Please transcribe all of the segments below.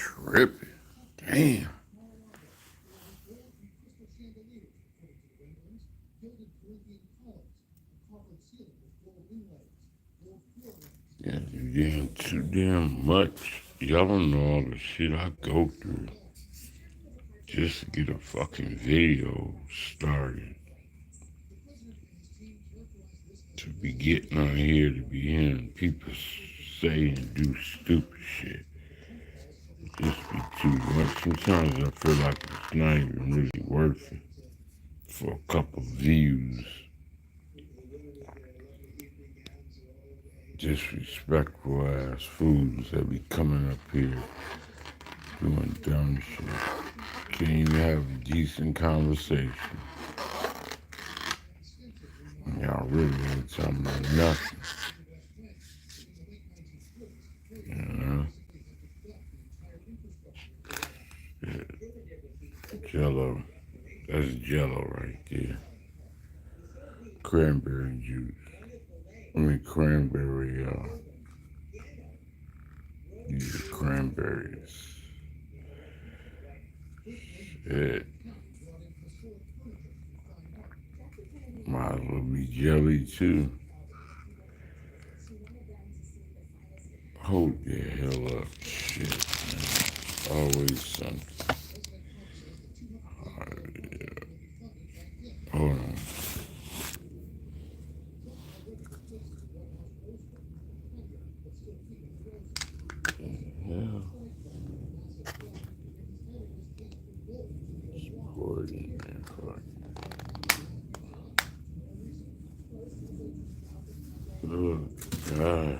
tripping. Damn. Yeah, you damn too damn much. Y'all don't know all the shit I go through just to get a fucking video started. To be getting on here, to be hearing people say and do stupid shit. Just be too much. Sometimes I feel like it's not even really worth it for a couple views. Disrespectful ass fools that be coming up here doing dumb shit. Can't even have a decent conversation. Y'all really ain't talking about nothing. You know? Yeah. Jelo. That's Jelo right there. Cranberry juice. Cranberry, these are cranberries. Shit. Might as well be jelly too. Hold the hell up. Shit, man. Always something. Hold on. Hell. Recording, man. Fuck. Oh, God.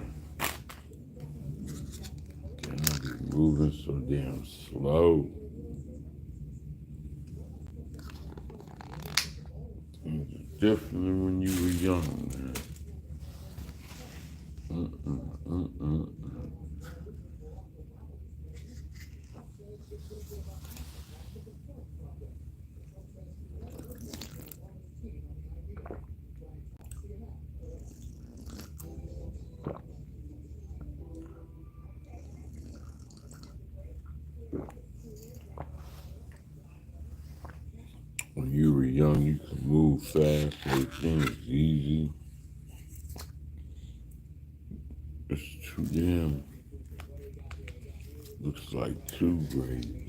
Damn, I be moving so damn slow. Things are different than when you were young, man. When you were young, you could move fast, everything was easy. It's too damn. Looks like 2 grades.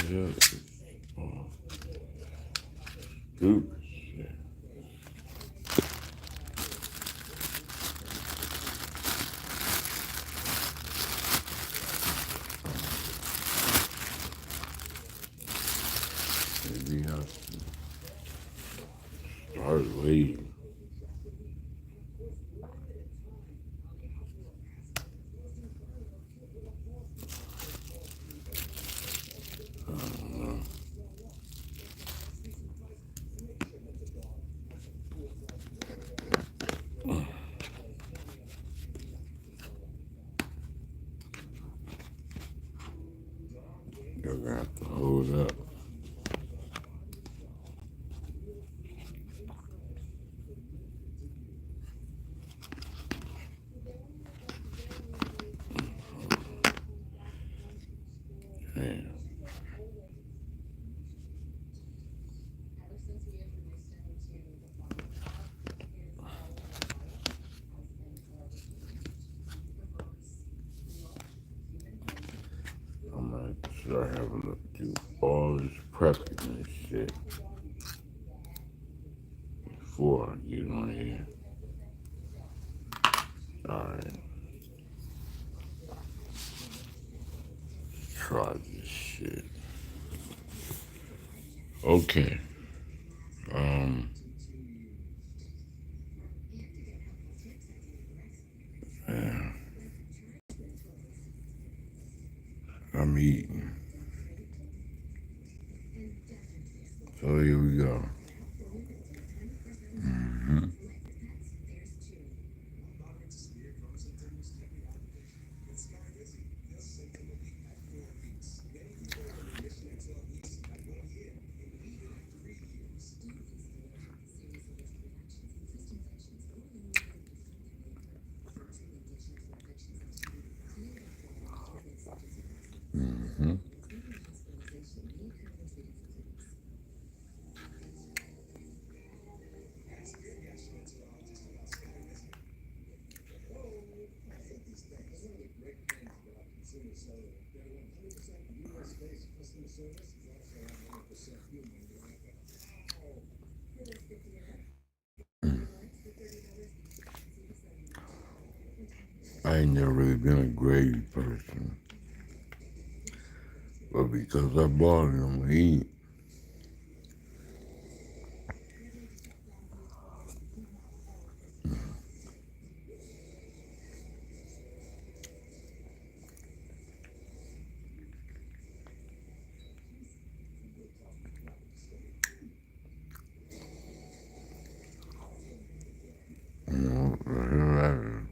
Yeah. Oh, stupid shit. Maybe I should start waiting. You're gonna have to hold up. Damn. I'm gonna start having to do all this prepping and shit before I get on here. Alright. Try this shit. Okay. Yeah. I'm eating. So here we go. I ain't never really been a gravy person, but because I bought it, I'm gonna eat. You know, what the hell that is.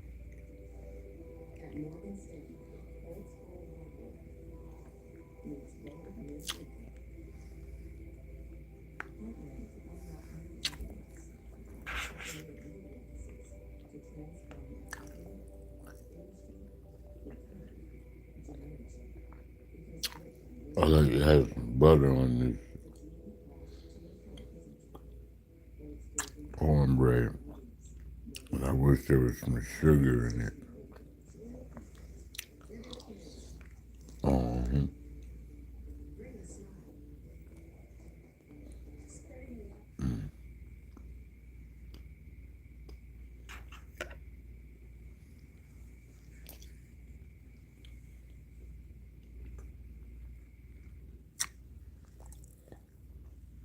I like it has some butter on this cornbread. And I wish there was some sugar in it. Um,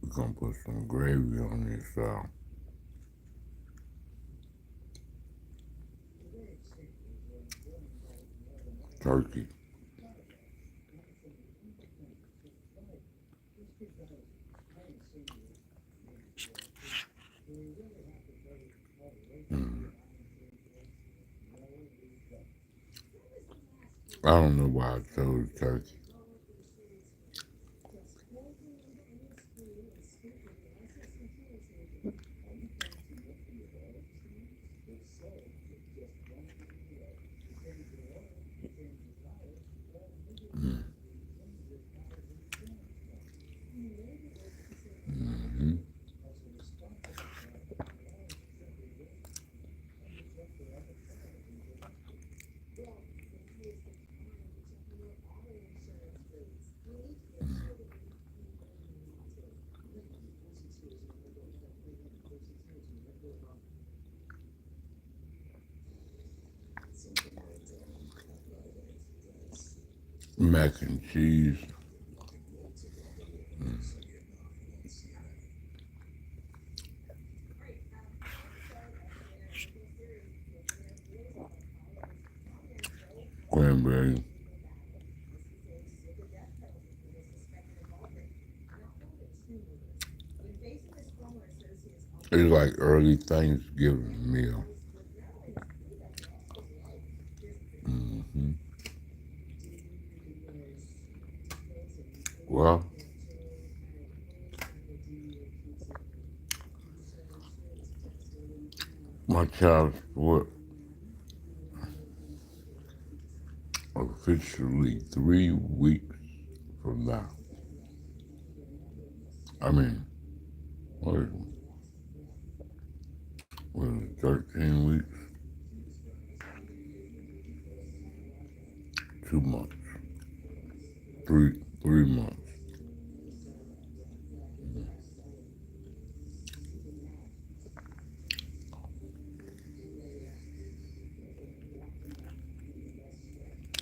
we're gonna put some gravy on this turkey. I don't know why I chose turkey. Mac and cheese. Cranberry. It's like early Thanksgiving meal. Well, my child support officially 3 weeks from now. I mean, what is it, 13 weeks? 2 months. Three months.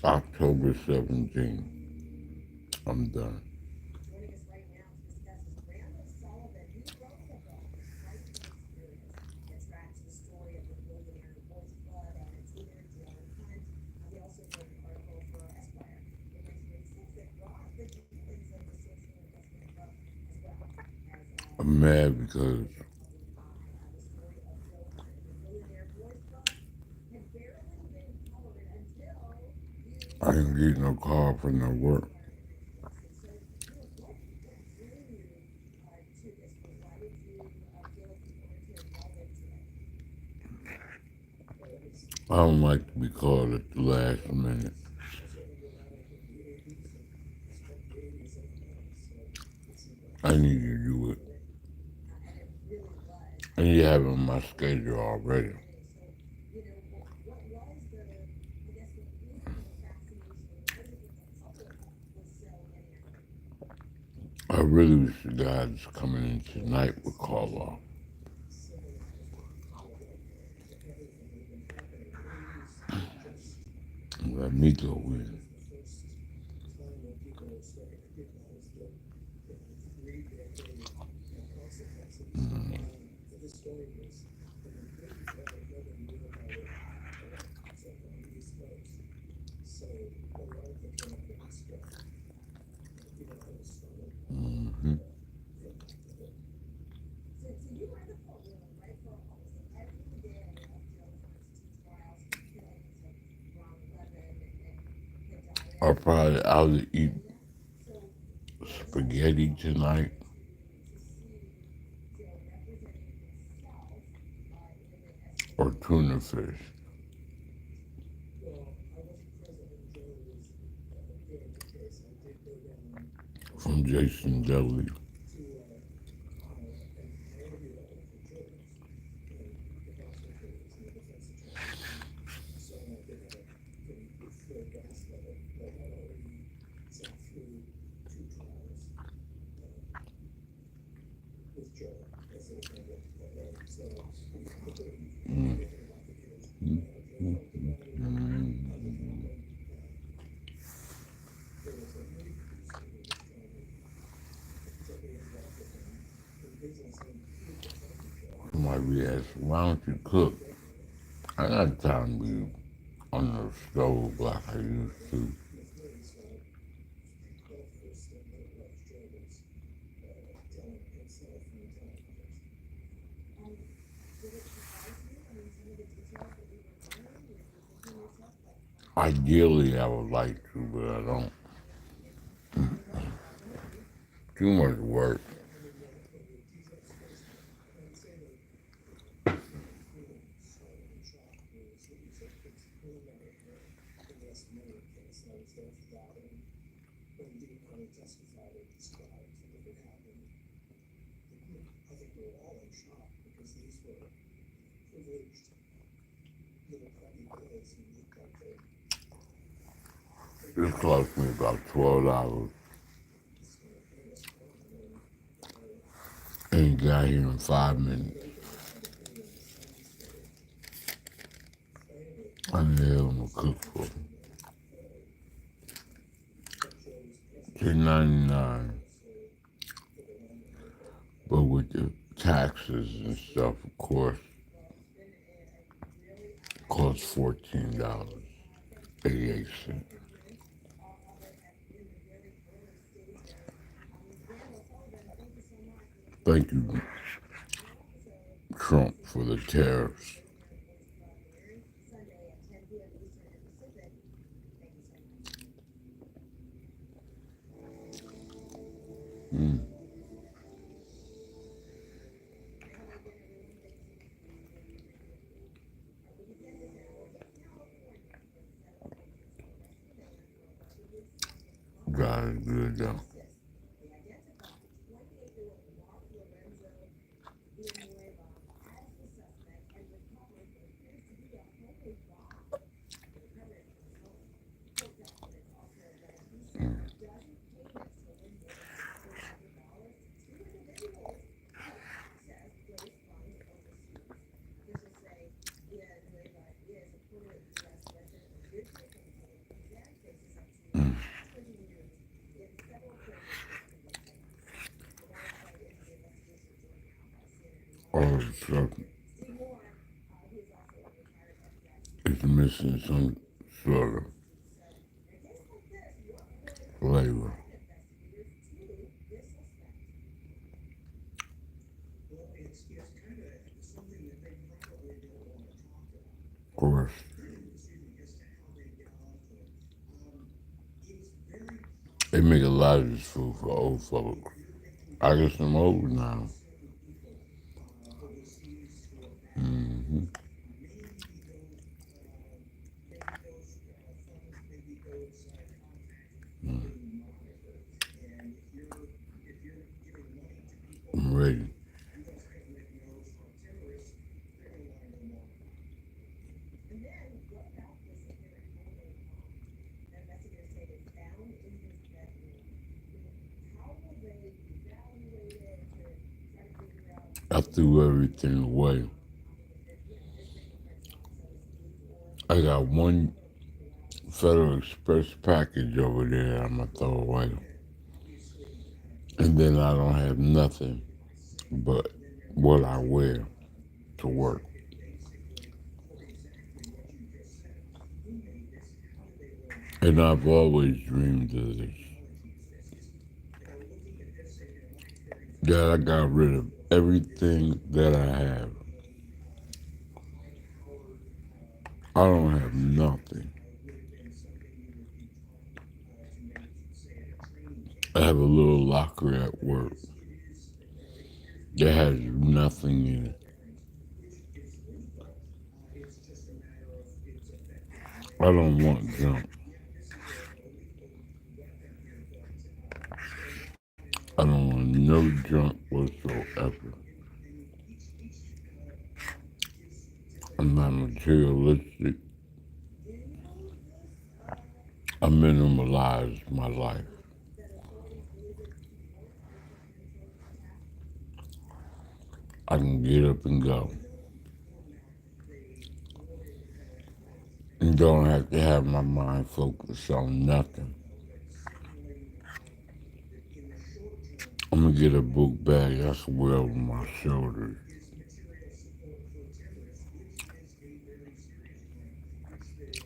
October 17th. I'm done. I'm mad because I didn't get no call from no work. I don't like to be called at the last minute. I need to do it. I need to have it on my schedule already. I really wish the guys coming in tonight would call off. Let me go in. Mm-hmm. I'll probably either eat spaghetti tonight or tuna fish from Jelo. Somebody be asking, why don't you cook? I got time to be on the stove like I used to. Ideally, I would like to, but I don't. Too much work. This cost me about $12 and got here in 5 minutes. I knew I'm gonna cook for $10.99, but with the taxes and stuff, of course, it costs $14.88. Thank you, Trump, for the tariffs. God is good though. All of a sudden, it's missing some sort of flavor. Of course, they make a lot of this food for old folks. I guess I'm old now. Mm-hmm. ready. I threw everything away. I got one Federal Express package over there I'm gonna throw away. And then I don't have nothing but what I wear to work. And I've always dreamed of this. That I got rid of everything that I have. I don't have nothing. I have a little locker at work that has nothing in it. I don't want junk. I don't want no junk whatsoever. I'm not materialistic. I minimalize my life. I can get up and go. And don't have to have my mind focused on nothing. I'm gonna get a book bag I can wear over my shoulders.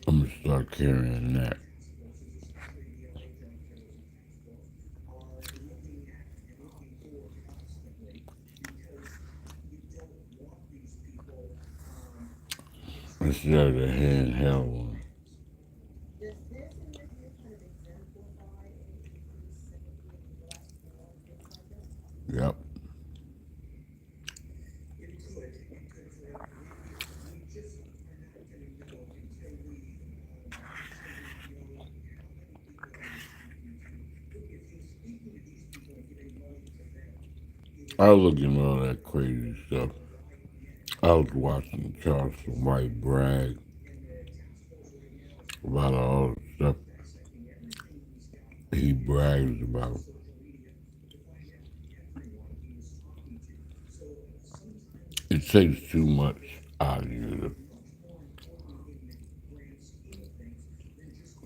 I'm gonna start carrying that. Instead of the handheld one. Yep. I was looking at all that crazy stuff. I was watching Charleston White brag about all the stuff he brags about. It takes too much out of you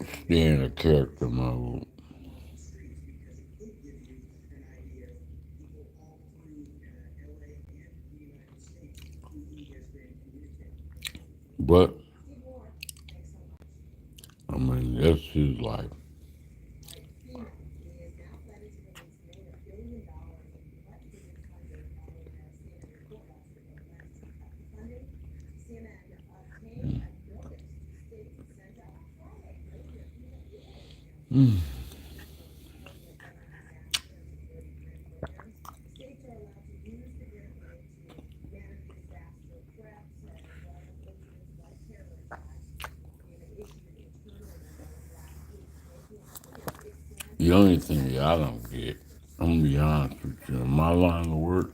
to stay in a character mode. But, I mean, that's his life. The only thing that I don't get, I'm gonna be honest with you, in my line of work,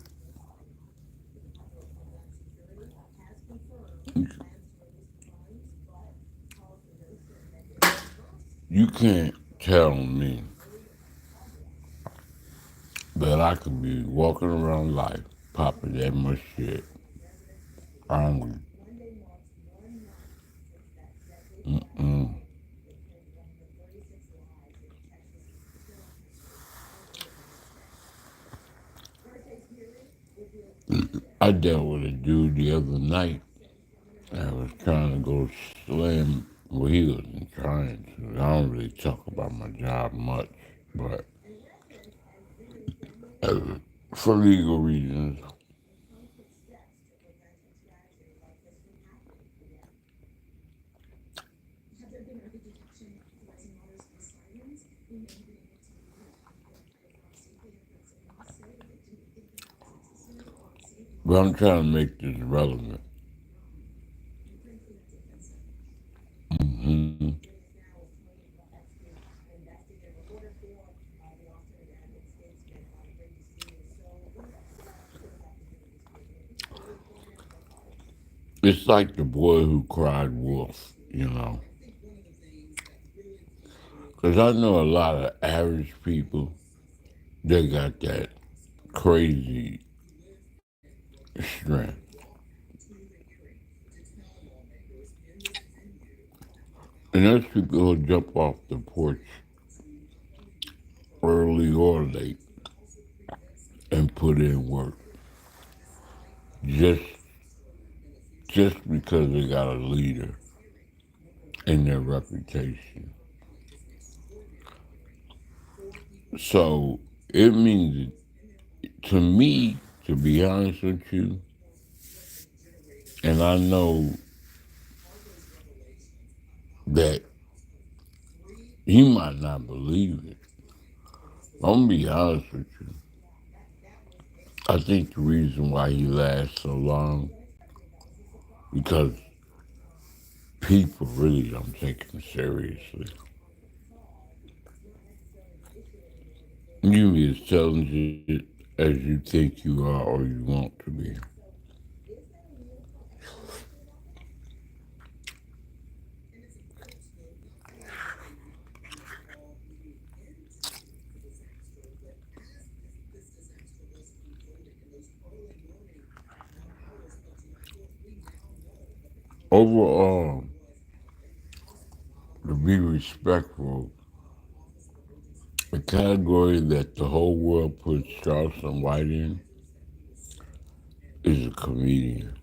you can't tell me that I could be walking around life popping that much shit. I'm, mm-mm. I dealt with a dude the other night. I was trying to go slam. Well, he wasn't trying to. I don't really talk about my job much, but uh, for legal reasons. But I'm trying to make this relevant. Mm-hmm. It's like the boy who cried wolf, you know. Because I know a lot of average people, they got that crazy strength. And there's people who jump off the porch early or late and put in work just just because they got a leader in their reputation. So it means to me, to be honest with you, and I know that he might not believe it. I'm gonna be honest with you. I think the reason why he lasts so long because people really don't take him seriously. You can be as talented as you think you are or you want to be. Overall, to be respectful, the category that the whole world puts Charleston White in is a comedian.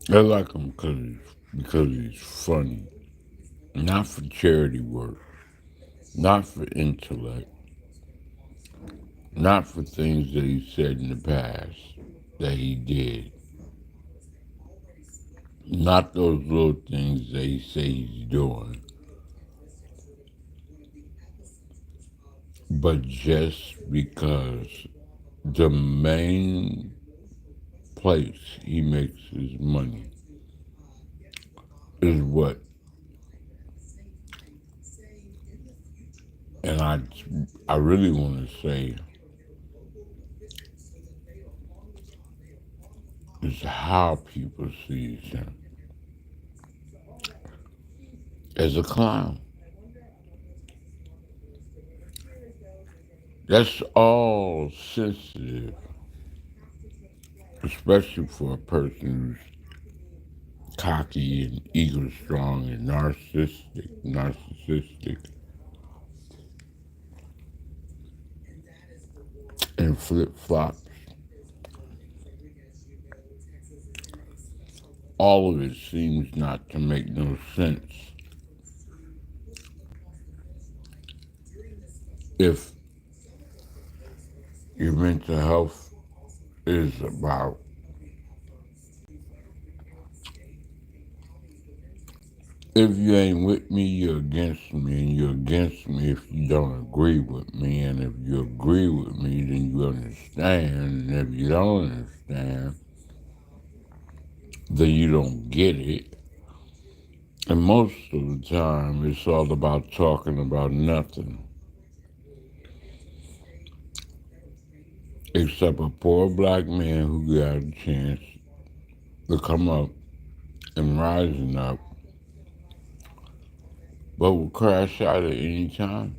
I like him because he's funny, not for charity work, not for intellect, not for things that he said in the past that he did, not those little things that he say he's doing, but just because the main place he makes his money is what, and I really want to say is how people see him as a clown. That's all sensitive, especially for a person who's cocky and ego strong and narcissistic, and flip flops. All of it seems not to make no sense if your mental health is about if you ain't with me, you're against me, and you're against me if you don't agree with me, and if you agree with me, then you understand, and if you don't understand, then you don't get it. And most of the time, it's all about talking about nothing except a poor black man who got a chance to come up and rising up, but will crash out at any time.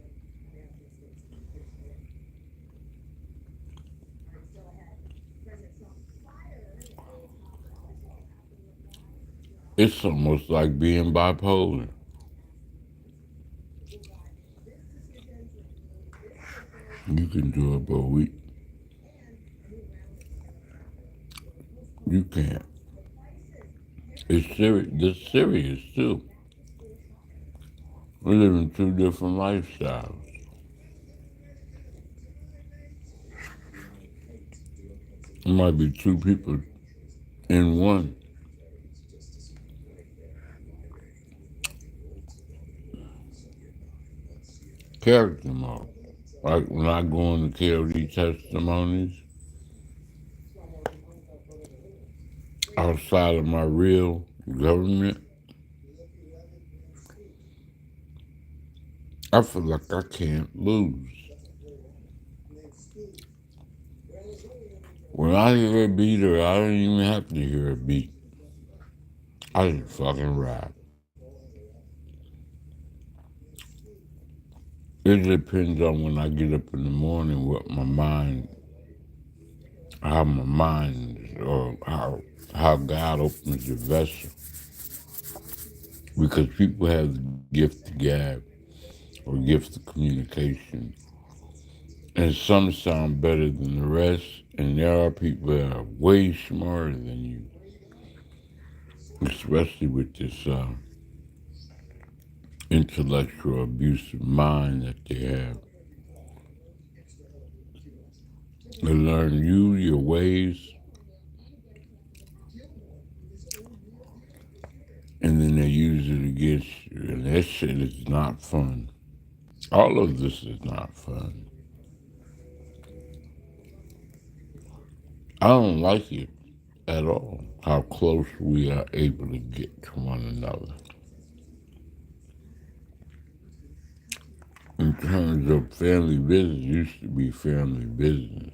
It's almost like being bipolar. You can do it, but you can't. It's serious. It's serious too. We live in two different lifestyles. It might be two people in one. Character mode. Like when I go on the Kod Testimonies, outside of my real government, I feel like I can't lose. When I hear a beat, or I don't even have to hear a beat. I just fucking rap. It depends on when I get up in the morning, what my mind, how my mind, or how God opens the vessel. Because people have the gift of gab or gift of communication, and some sound better than the rest, and there are people that are way smarter than you, especially with this intellectual abusive mind that they have. They learn you, your ways, and then they use it against you. And that shit is not fun. All of this is not fun. I don't like it at all, how close we are able to get to one another. In terms of family business, used to be family business.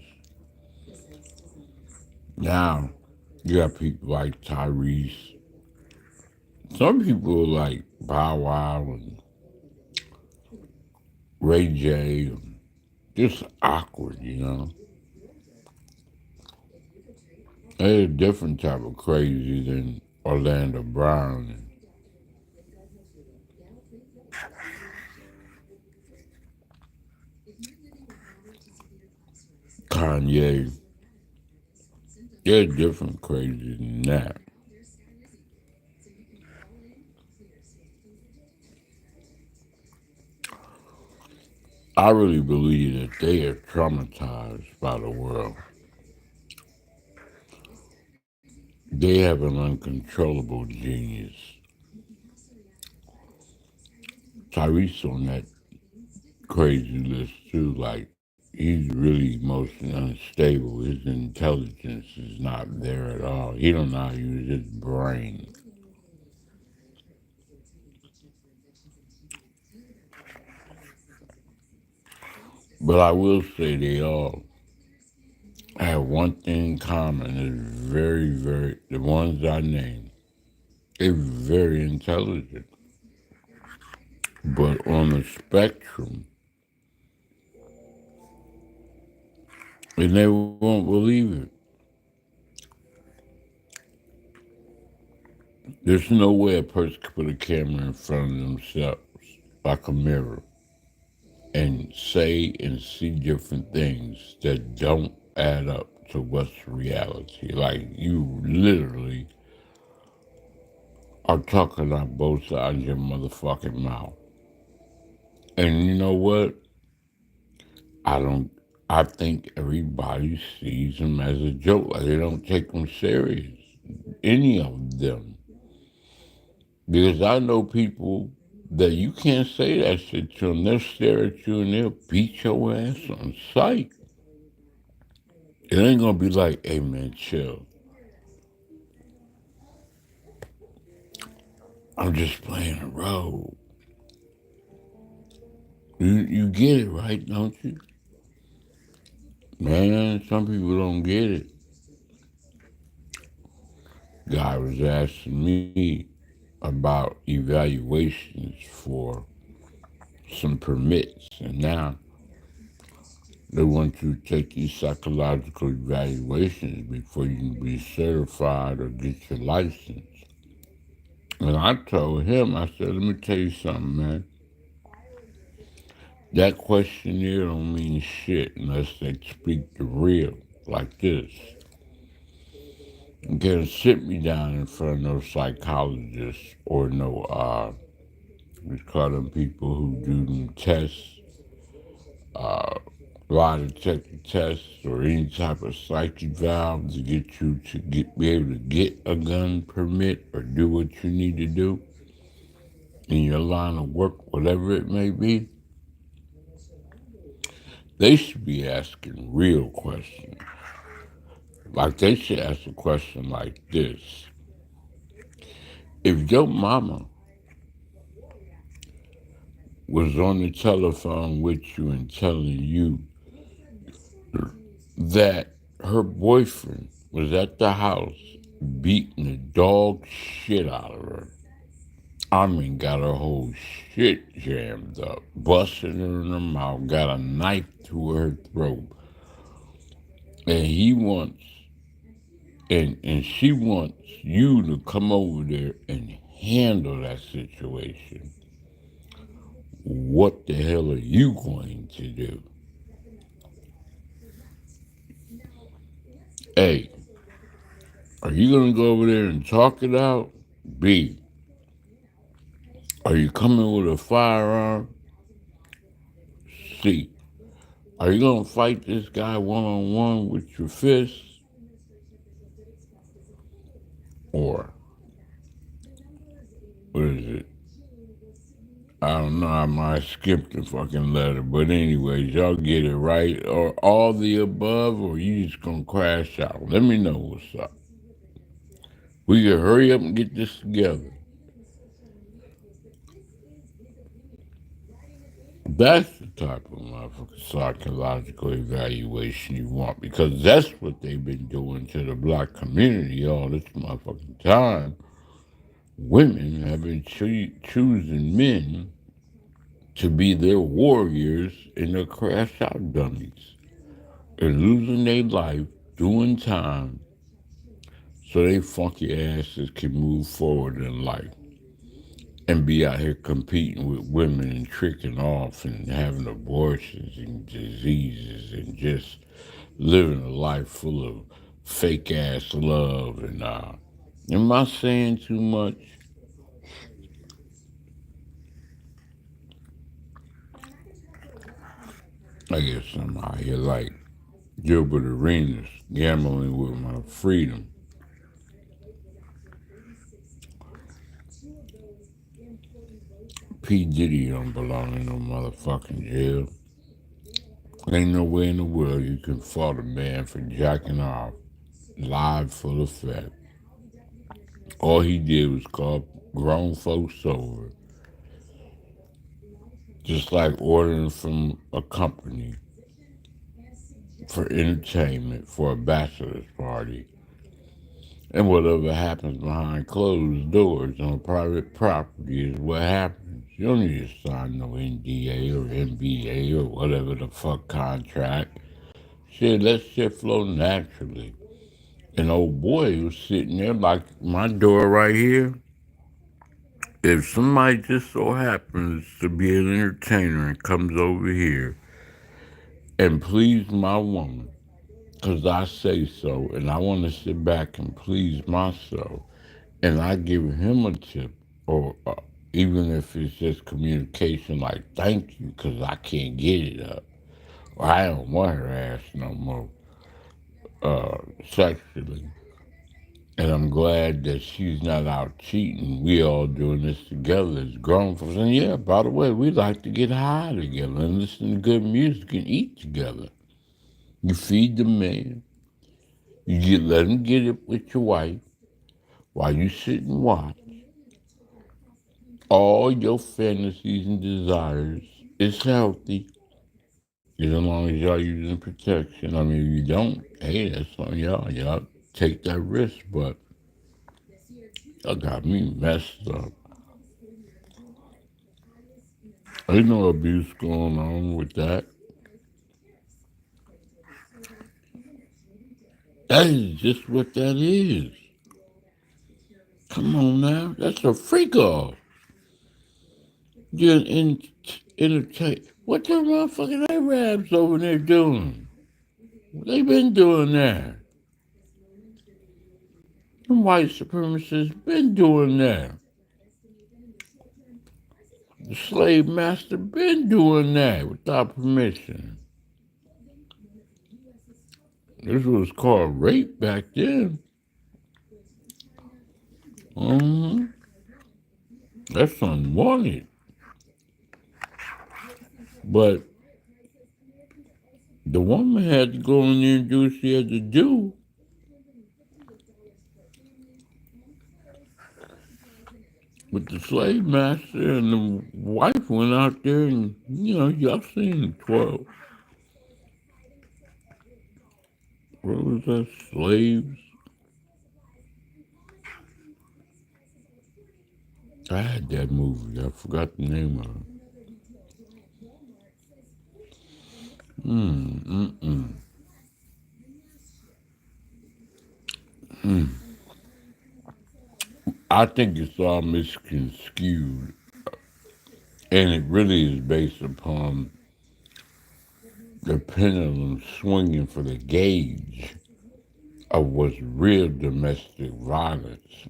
Now, you got people like Tyrese. Some people like Bow Wow and Ray J. Just awkward, you know. They're a different type of crazy than Orlando Brown and Kanye. They're different crazy than that. I really believe that they are traumatized by the world. They have an uncontrollable genius. Tyrese on that crazy list too. Like he's really emotionally unstable. His intelligence is not there at all. He don't know how to use his brain. But I will say they all have one thing in common. It's the ones I named, they're very intelligent. But on the spectrum, and they won't believe it. There's no way a person could put a camera in front of themselves, like a mirror, and say and see different things that don't add up to what's reality. Like you literally are talking out both sides of your motherfucking mouth. And you know what? I don't. I think everybody sees them as a joke. Like they don't take them serious. Any of them. Because I know people that you can't say that shit to them. They'll stare at you and they'll beat your ass on sight. It ain't gonna be like, hey man, chill. I'm just playing a role. You get it, right, don't you? Man, some people don't get it. Guy was asking me about evaluations for some permits, and now they want you to take these psychological evaluations before you can be certified or get your license. And I told him, I said, let me tell you something, man. That questionnaire don't mean shit unless they speak the real, like this. You can't sit me down in front of no psychologists or no, we call them people who do them tests, lie detector tests, or any type of psyche valve to get you to be able to get a gun permit or do what you need to do in your line of work, whatever it may be. They should be asking real questions. Like they should ask a question like this. If your mama was on the telephone with you and telling you that her boyfriend was at the house beating the dog shit out of her. I mean, got her whole shit jammed up, busted her in the mouth, got a knife to her throat. And he wants, and she wants you to come over there and handle that situation. What the hell are you going to do? A, are you going to go over there and talk it out? B, are you coming with a firearm? C, are you going to fight this guy one on one with your fists? Or, what is it? I don't know, I might skip the fucking letter, but anyways, y'all get it right. Or all the above, or you just gonna crash out. Let me know what's up. We can hurry up and get this together. That's the type of motherfucking psychological evaluation you want, because that's what they've been doing to the black community all this motherfucking time. Women have been choosing men to be their warriors and their crash out dummies and losing their life doing time so they funky asses can move forward in life and be out here competing with women and tricking off and having abortions and diseases and just living a life full of fake ass love and am I saying too much? I guess I'm out here like Gilbert Arenas gambling with my freedom. P. Diddy don't belong in no motherfucking jail. Ain't no way in the world you can fault a man for jacking off live full effect. All he did was call grown folks over, just like ordering from a company for entertainment for a bachelor's party. And whatever happens behind closed doors on private property is what happens. You don't need to sign no NDA or NBA or whatever the fuck contract. Shit, let shit flow naturally. And old boy was sitting there like my door right here. If somebody just so happens to be an entertainer and comes over here and please my woman, because I say so, and I want to sit back and please myself, and I give him a tip, or even if it's just communication like thank you, because I can't get it up, or I don't want her ass no more sexually. And I'm glad that she's not out cheating. We all doing this together as grown folks. And yeah, by the way, we like to get high together and listen to good music and eat together. You feed the man. Let him get it with your wife while you sit and watch. All your fantasies and desires is healthy. As long as y'all using protection. I mean, if you don't, hey, that's on y'all. Y'all take that risk, but y'all got me messed up. Ain't no abuse going on with that. That is just what that is. Come on now. That's a freak off. You're entertain. What the motherfucking Arabs over there doing? They been doing that. The white supremacists been doing that. The slave master been doing that without permission. This was called rape back then. Mm-hmm. That's unwanted. But the woman had to go in there and do what she had to do. But the slave master and the wife went out there and, y'all seen 12. What was that? Slaves? I had that movie. I forgot the name of it. Mm, mm, mm. I think it's all misconstrued, and it really is based upon the pendulum swinging for the gauge of what's real domestic violence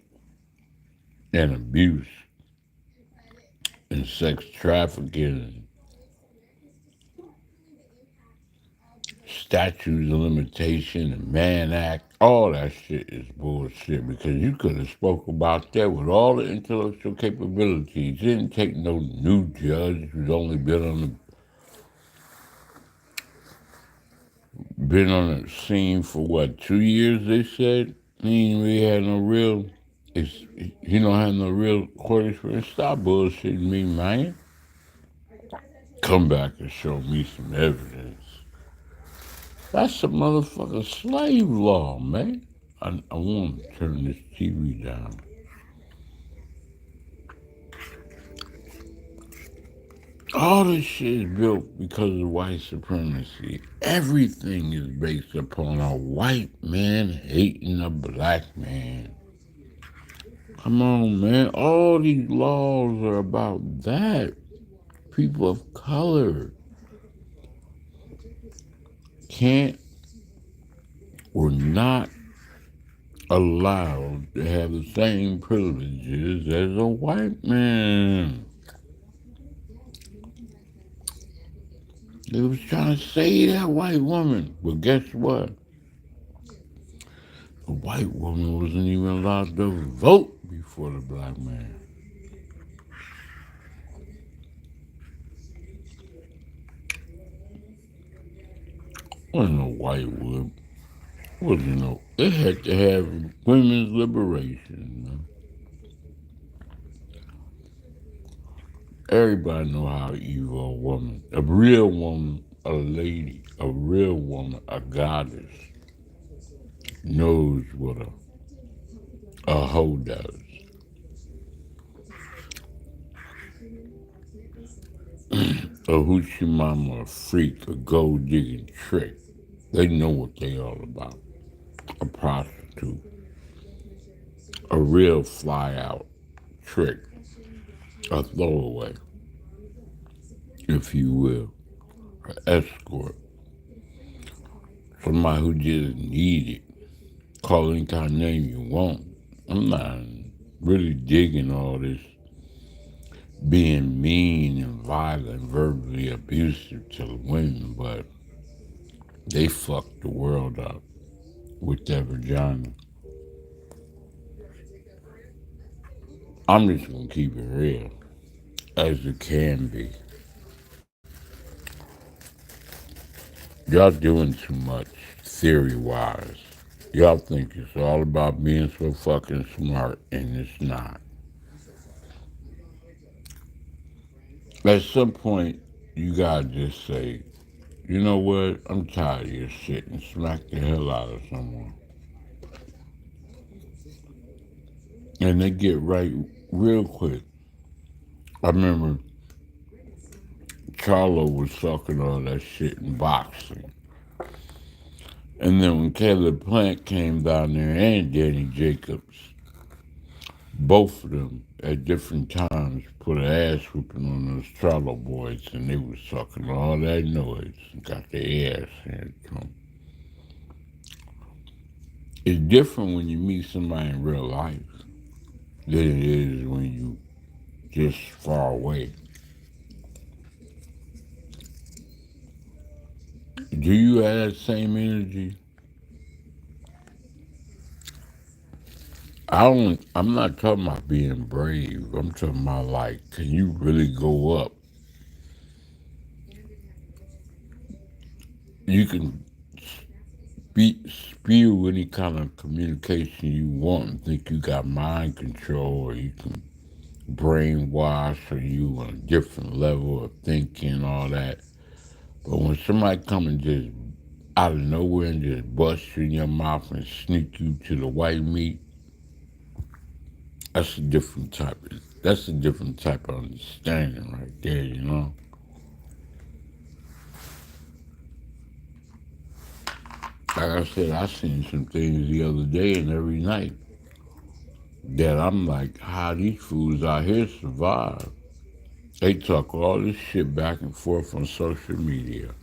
and abuse and sex trafficking, statutes of limitation, and Mann Act. All that shit is bullshit because you could have spoke about that with all the intellectual capabilities. It didn't take no new judge who's only been on the scene for what, 2 years, they said? He ain't really had no real, he don't have no real court experience. Stop bullshitting me, man. Come back and show me some evidence. That's a motherfucking slave law, man. I want to turn this TV down. All this shit is built because of white supremacy. Everything is based upon a white man hating a black man. Come on, man. All these laws are about that. People of color can't or not allowed to have the same privileges as a white man. They was trying to save that white woman. But guess what? The white woman wasn't even allowed to vote before the black man. Wasn't no white woman. Wasn't no. They had to have women's liberation, man. Everybody know how evil a woman, a real woman, a lady, a real woman, a goddess, knows what a hoe does. A hoochie mama, a freak, a gold digging trick. They know what they all about. A prostitute, a real fly out trick, a throwaway, if you will, an escort, somebody who just need it. Call any kind of name you want. I'm not really digging all this being mean and violent, verbally abusive to the women, but they fucked the world up with their vagina. I'm just gonna keep it real, as it can be. Y'all doing too much theory-wise. Y'all think it's all about being so fucking smart, and it's not. At some point, you gotta just say, you know what? I'm tired of your shit and smack the hell out of someone. And they get right real quick. I remember Charlo was talking all that shit in boxing. And then when Caleb Plant came down there and Danny Jacobs, both of them at different times put an ass whooping on those Charlo boys, and they was talking all that noise and got their ass handed to them. It's different when you meet somebody in real life than it is when you just far away. Do you have that same energy? I'm not talking about being brave. I'm talking about, like, can you really go up? You can spew any kind of communication you want and think you got mind control, or you can brainwash, or you on a different level of thinking, all that. But when somebody come and just out of nowhere and just bust you in your mouth and sneak you to the white meat, that's a different type of That's a different type of understanding right there, you know? Like I said, I seen some things the other day and every night that I'm like, how these fools out here survive. They talk all this shit back and forth on social media.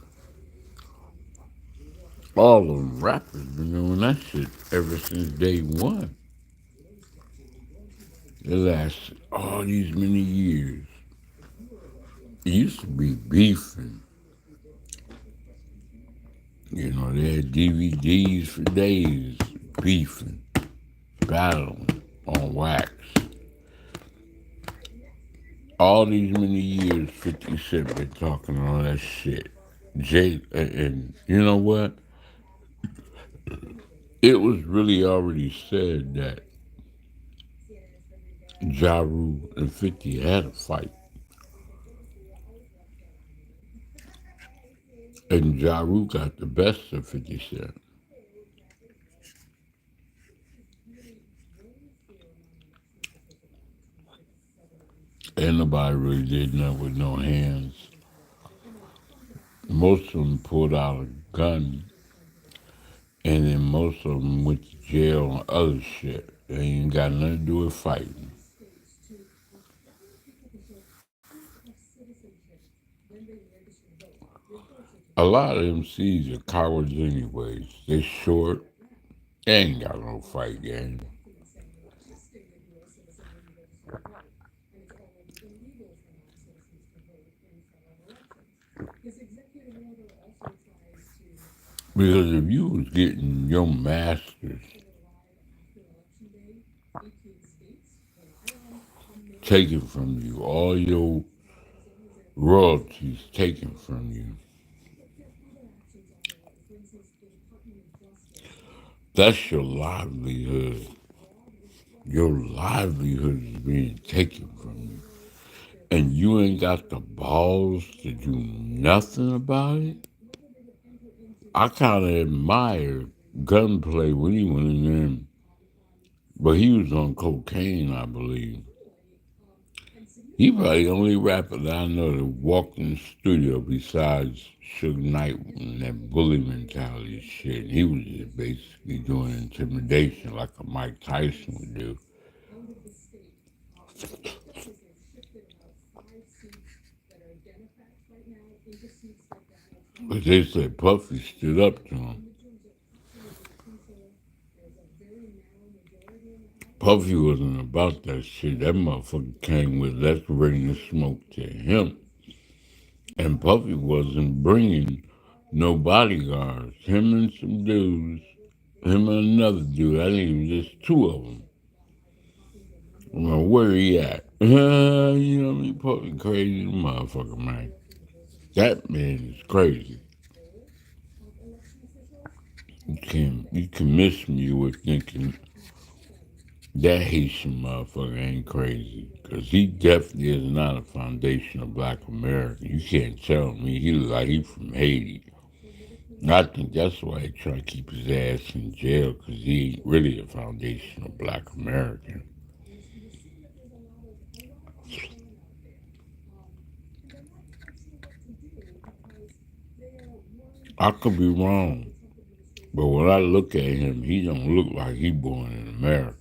All them rappers been doing that shit ever since day one. It lasted all these many years. It used to be beefing. You know, they had DVDs for days, beefing, battling on wax. All these many years, 50 Cent been talking all that shit. And you know what? It was really already said that Ja Rule and 50 had a fight. And Ja Rule got the best of 50 Cent. Ain't nobody really did nothing with no hands. Most of them pulled out a gun, and then most of them went to jail and other shit. They ain't got nothing to do with fighting. A lot of MCs are cowards anyways. They short. They ain't got no fight game. Because if you was getting your masters taken from you, all your royalties taken from you, that's your livelihood. Your livelihood is being taken from you. And you ain't got the balls to do nothing about it. I kind of admire Gunplay when he went in there, but he was on cocaine, I believe. He probably the only rapper that I know that walked in the studio besides Suge Knight and that bully mentality shit. He was just basically doing intimidation like a Mike Tyson would do. But they said Puffy stood up to him. Puffy wasn't about that shit. That motherfucker came with let's bring the smoke to him. And Puffy wasn't bringing no bodyguards. Him and some dudes, him and another dude, I think it was just two of them. Well, where he at? You know what I mean? Puffy crazy motherfucker, man. That man is crazy. You can miss me with thinking that Haitian motherfucker ain't crazy. Because he definitely is not a foundation of black America. You can't tell me he look like he from Haiti. And I think that's why they try to keep his ass in jail, because he ain't really a foundation of black American. I could be wrong, but when I look at him, he don't look like he born in America.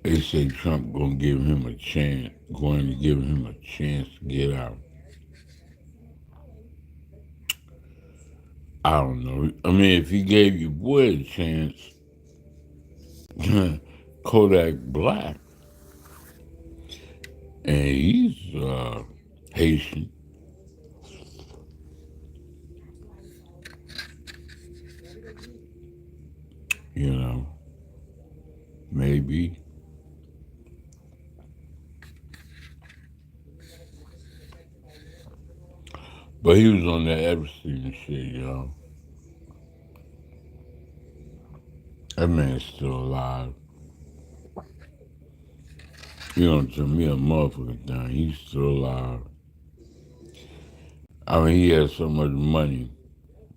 They say Trump going to give him a chance to get out. I don't know. I mean, if he gave your boy a chance, Kodak Black, and he's Haitian, you know, maybe. But he was on that Epstein shit, you know. That man's still alive. You know, to me, a motherfucker thing. He's still alive. I mean, he had so much money.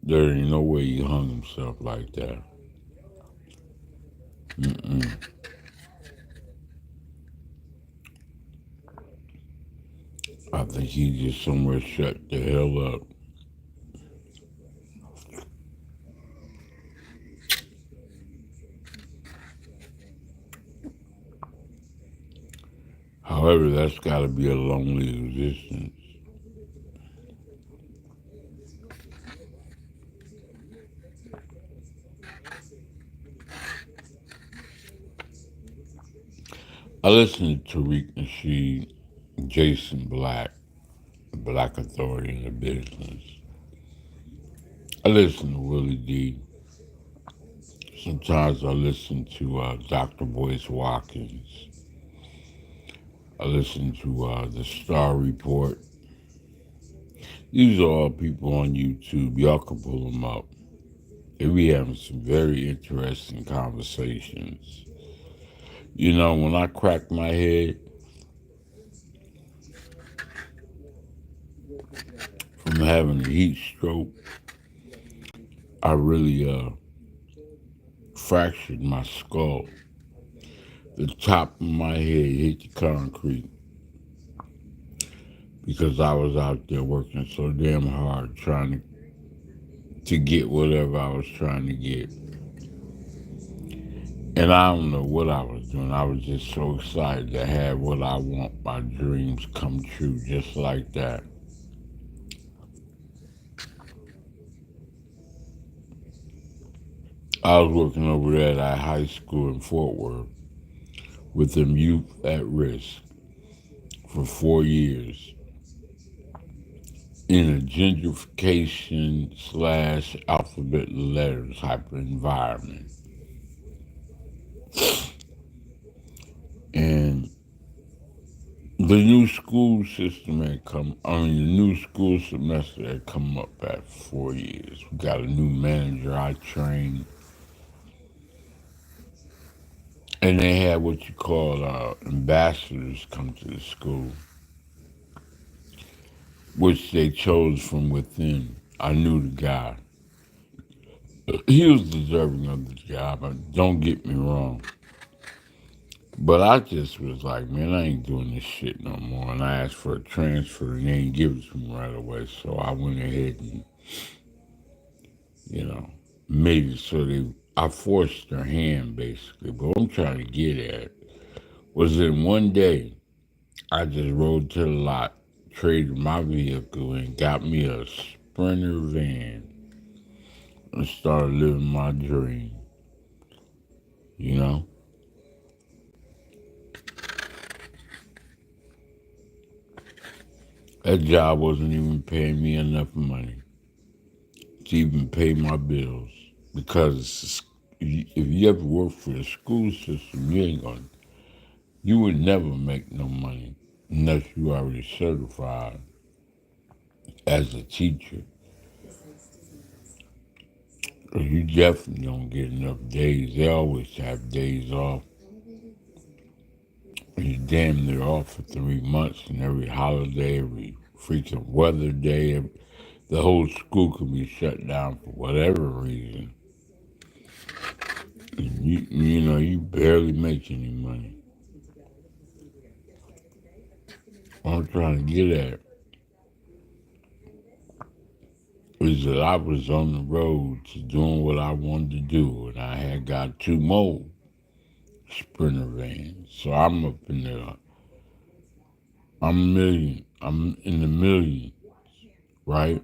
There ain't no way he hung himself like that. Mm-mm. I think he just somewhere shut the hell up. However, that's got to be a lonely existence. I listened to Tariq Nasheed, Jason Black, Black Authority in the Business. I listen to Willie D. Sometimes I listen to Dr. Boyce Watkins. I listen to the Star Report. These are all people on YouTube. Y'all can pull them up. They be having some very interesting conversations. You know, when I crack my head from having a heat stroke, I really fractured my skull. The top of my head hit the concrete because I was out there working so damn hard trying to get whatever I was trying to get. And I don't know what I was doing. I was just so excited to have what I want, my dreams come true just like that. I was working over there at a high school in Fort Worth with them youth at risk for 4 years in a gentrification slash alphabet letters type of environment. And the new school system the new school semester had come up at 4 years. We got a new manager I trained, and they had what you call ambassadors come to the school, which they chose from within. I knew the guy. He was deserving of the job, don't get me wrong. But I just was like, man, I ain't doing this shit no more. And I asked for a transfer, and they didn't give it to me right away. So I went ahead and, you know, made it so I forced their hand, basically. But what I'm trying to get at was in one day, I just rode to the lot, traded my vehicle, and got me a Sprinter van and started living my dream, you know? That job wasn't even paying me enough money to even pay my bills because if you ever work for the school system, you would never make no money unless you already certified as a teacher. You definitely don't get enough days. They always have days off. You're damn near off for 3 months, and every holiday, every freaking weather day, the whole school could be shut down for whatever reason. And you barely make any money. What I'm trying to get at is that I was on the road to doing what I wanted to do, and I had got 2 more Sprinter vans. So I'm up in there. I'm in the million, right?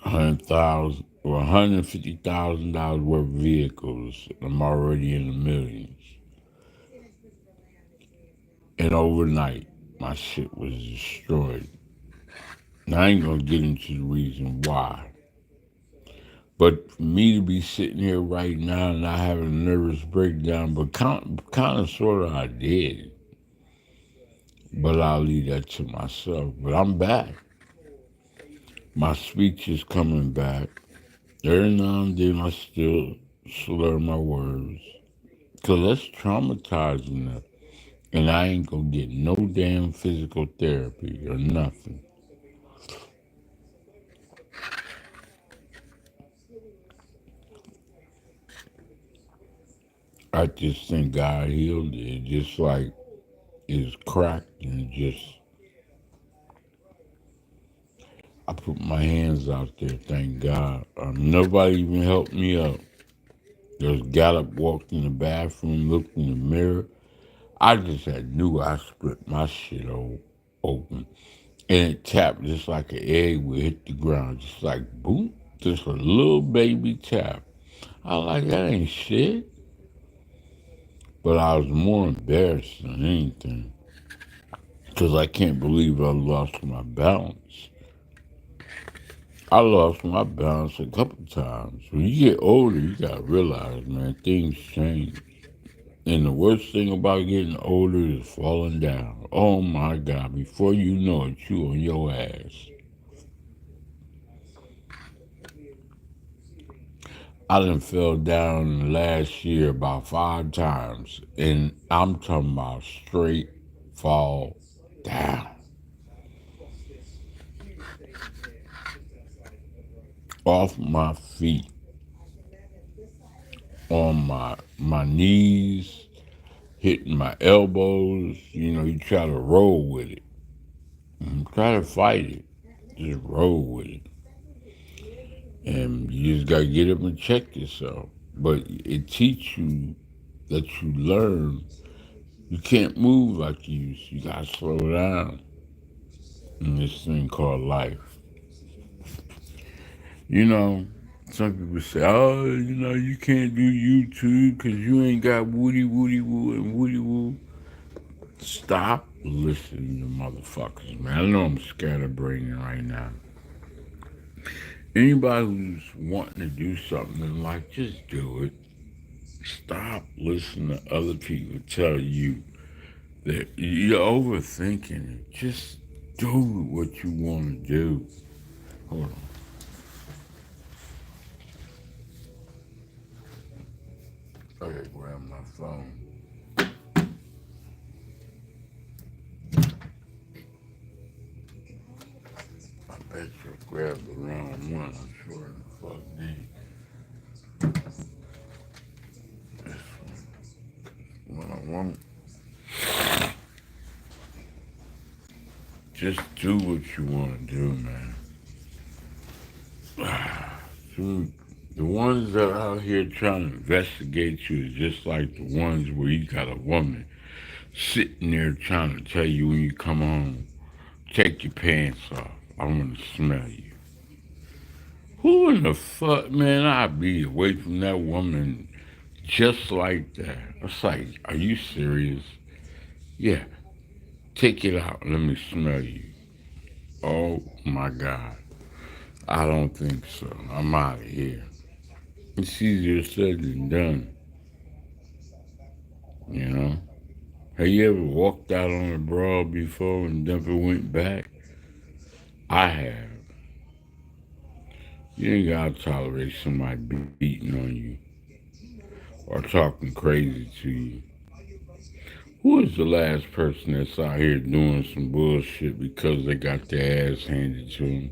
100,000 or $150,000 worth of vehicles. I'm already in the millions. And overnight, my shit was destroyed. Now, I ain't gonna get into the reason why. But for me to be sitting here right now and not having a nervous breakdown, but kind of sort of I did. But I'll leave that to myself. But I'm back. My speech is coming back. Every now and then I still slur my words. Because that's traumatizing enough. And I ain't gonna get no damn physical therapy or nothing. I just think God healed it. Just like it's cracked and just I put my hands out there, thank God. Nobody even helped me up. Just got up, walked in the bathroom, looked in the mirror. I just had knew I split my shit open. And it tapped just like an egg would hit the ground, just like boom, just a little baby tap. I was like, that ain't shit. But I was more embarrassed than anything because I can't believe I lost my balance. I lost my balance a couple times. When you get older, you gotta realize, man, things change. And the worst thing about getting older is falling down. Oh my God, before you know it, you on your ass. I done fell down last year about 5 times, and I'm talking about straight fall down. Off my feet, on my knees, hitting my elbows. You know, you try to roll with it. Try to fight it. Just roll with it. And you just gotta get up and check yourself. But it teach you that you learn you can't move like you used to. You gotta slow down in this thing called life. You know, some people say, oh, you know, you can't do YouTube because you ain't got woody, woody, woo, and woody, woo. Stop listening to motherfuckers, man. I know I'm scatterbraining right now. Anybody who's wanting to do something in life, just do it. Stop listening to other people tell you that you're overthinking it. Just do what you want to do. Hold on. I gotta grab my phone. I bet you grabbed the wrong one. I'm sure the fuck did. What I want. Just do what you want to do, man. Dude, the ones that are out here trying to investigate you is just like the ones where you got a woman sitting there trying to tell you when you come home, take your pants off. I want to smell you. Who in the fuck, man? I'd be away from that woman just like that. It's like, are you serious? Yeah, take it out. Let me smell you. Oh my God. I don't think so. I'm out of here. It's easier said than done, you know? Have you ever walked out on a broad before and never went back? I have. You ain't gotta tolerate somebody beating on you or talking crazy to you. Who is the last person that's out here doing some bullshit because they got their ass handed to them?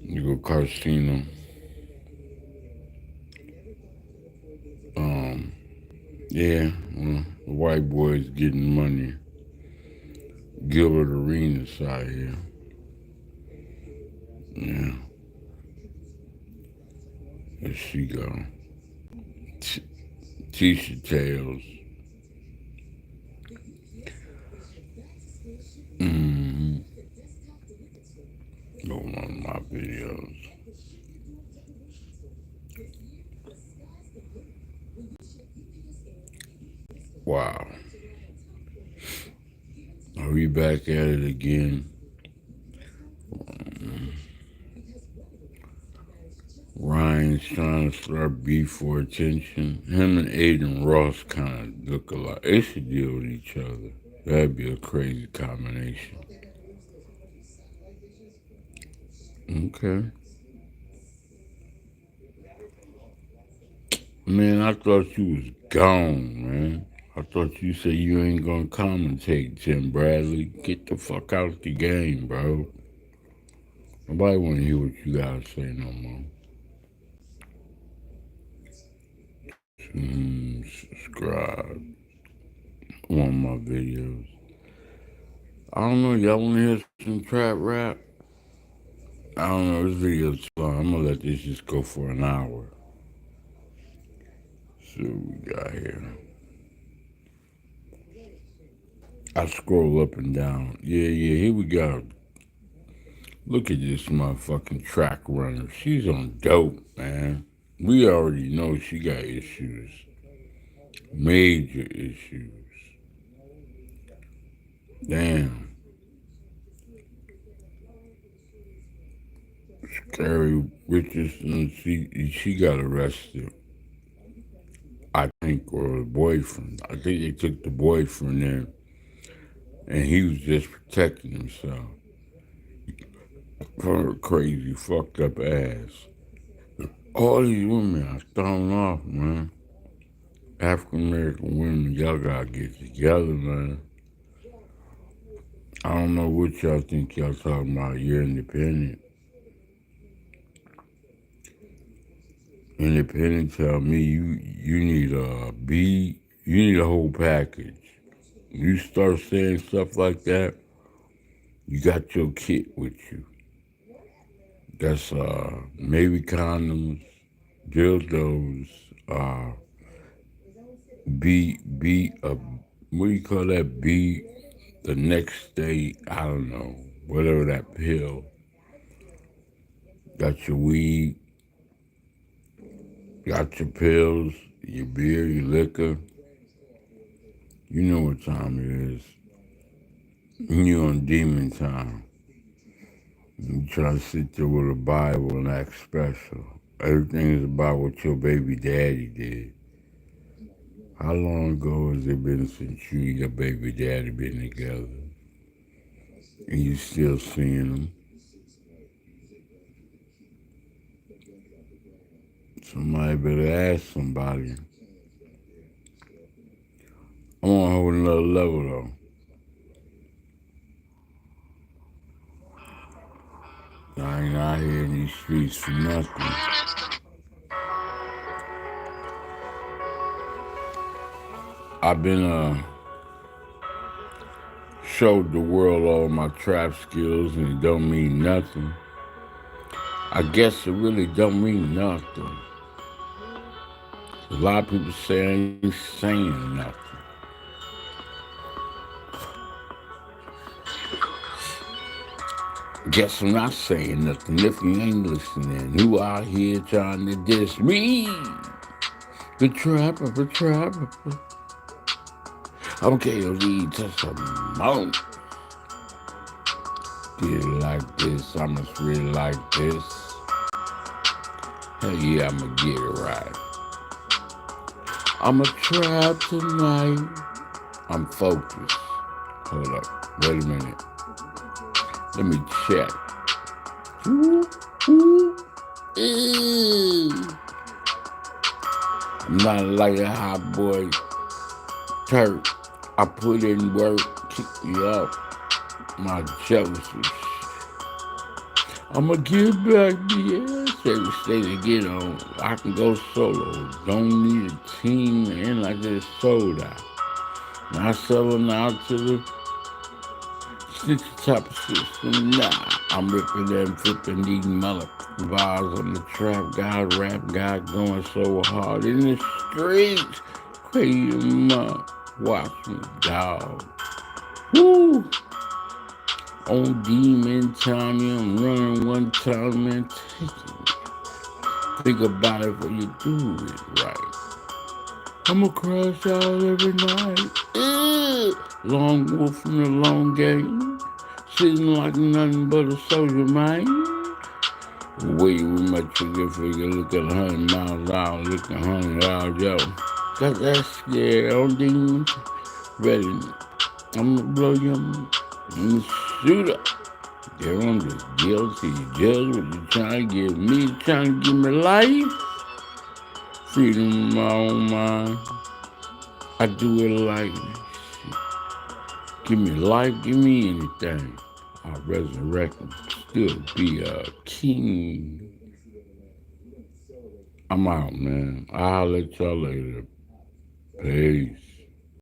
You go Carcino. Um, yeah, well, the white boys getting money. Gilbert Arenas out here. Yeah, there she go. Tisha Tales. Mm-hmm. Go one of my videos. Wow. Are we back at it again? Ryan's trying to start beef for attention. Him and Aiden Ross kind of look alike. They should deal with each other. That'd be a crazy combination. Okay. Man, I thought you was gone, man. I thought you said you ain't gonna commentate, Tim Bradley. Get the fuck out the game, bro. Nobody wanna hear what you gotta say no more. subscribe on my videos. I don't know, y'all wanna hear some trap rap? I don't know, this video's too long. I'm gonna let this just go for an hour. See what we got here. I scroll up and down. Yeah, here we go. Look at this motherfucking track runner. She's on dope, man. We already know she got issues. Major issues. Damn. Scary Richardson, she got arrested. I think, or a boyfriend. I think they took the boyfriend in, and he was just protecting himself from her crazy, fucked up ass. All these women are thrown off, man. African American women, y'all gotta get together, man. I don't know what y'all think y'all talking about. You're independent. Independent tell me you need you need a whole package. You start saying stuff like that, you got your kit with you. That's maybe condoms, dildos, be what do you call that? Be the next day, I don't know, whatever that pill. Got your weed, got your pills, your beer, your liquor. You know what time it is. You on demon time. You try to sit there with a Bible and act special. Everything is about what your baby daddy did. How long ago has it been since you and your baby daddy been together? And you still seeing them? Somebody better ask somebody. I'm on a whole nother level though. I ain't out here in these streets for nothing. I've been showed the world all my trap skills and it don't mean nothing. I guess it really don't mean nothing. A lot of people say I ain't saying nothing. Guess I'm not saying nothing if you ain't listening. Who out here trying to diss me? The trapper, the trapper. I'm KOD Testimonies. Get it like this, I must really like this. Hell yeah, I'ma get it right. I'm a trap tonight. I'm focused. Hold up, wait a minute. Let me check. I'm not like a hot boy Turk. I put in work, kick me up. My jealousy. I'ma get back, BS. Every state to get on. I can go solo. Don't need a team, and I just sold out. Not selling out to the 60 type of system. Nah, I'm ripping them, flipping these motherfucking bars on the trap god, rap god, going so hard in the streets. Crazy mother. Watch me, dog. Woo! On demon time, I'm running one time and taking it. Think about it before you do it right. I'ma crash out every night. Long wolf from the long game. Sitting like nothing but a soldier, man. Way we much figure, look at 100 miles an hour, look at 100 hours, yo. Got that scared on demons. Ready. I'ma blow you up. I'ma shoot up. Girl, I'm just guilty. Judge what you trying to give me, trying to give me life. Freedom in my own mind. I do it like shit. Give me life, give me anything. I'll resurrect and still be a king. I'm out, man. I'll let y'all later. Peace.